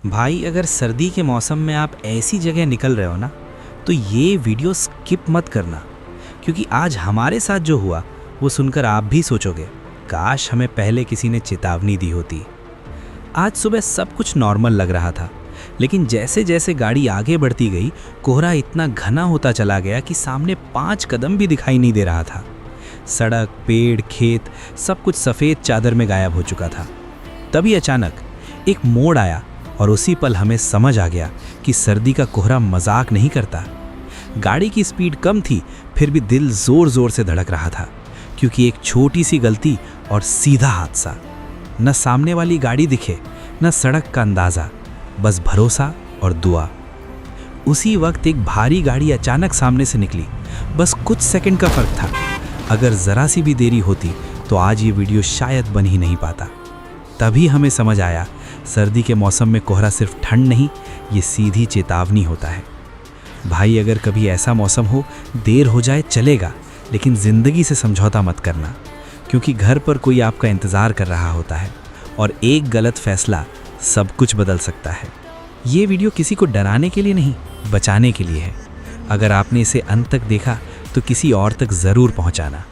भाई अगर सर्दी के मौसम में आप ऐसी जगह निकल रहे हो ना, तो ये वीडियो स्किप मत करना, क्योंकि आज हमारे साथ जो हुआ वो सुनकर आप भी सोचोगे, काश हमें पहले किसी ने चेतावनी दी होती। आज सुबह सब कुछ नॉर्मल लग रहा था, लेकिन जैसे जैसे गाड़ी आगे बढ़ती गई, कोहरा इतना घना होता चला गया कि सामने 5 कदम भी दिखाई नहीं दे रहा था। सड़क, पेड़, खेत सब कुछ सफ़ेद चादर में गायब हो चुका था। तभी अचानक एक मोड़ आया और उसी पल हमें समझ आ गया कि सर्दी का कोहरा मजाक नहीं करता। गाड़ी की स्पीड कम थी, फिर भी दिल ज़ोर ज़ोर से धड़क रहा था, क्योंकि एक छोटी सी गलती और सीधा हादसा। न सामने वाली गाड़ी दिखे, न सड़क का अंदाज़ा, बस भरोसा और दुआ। उसी वक्त एक भारी गाड़ी अचानक सामने से निकली। बस कुछ सेकंड का फ़र्क था। अगर ज़रा सी भी देरी होती तो आज ये वीडियो शायद बन ही नहीं पाता। तभी हमें समझ आया, सर्दी के मौसम में कोहरा सिर्फ ठंड नहीं, ये सीधी चेतावनी होता है। भाई अगर कभी ऐसा मौसम हो, देर हो जाए चलेगा, लेकिन ज़िंदगी से समझौता मत करना, क्योंकि घर पर कोई आपका इंतज़ार कर रहा होता है और एक गलत फैसला सब कुछ बदल सकता है। ये वीडियो किसी को डराने के लिए नहीं, बचाने के लिए है। अगर आपने इसे अंत तक देखा तो किसी और तक ज़रूर पहुँचाना।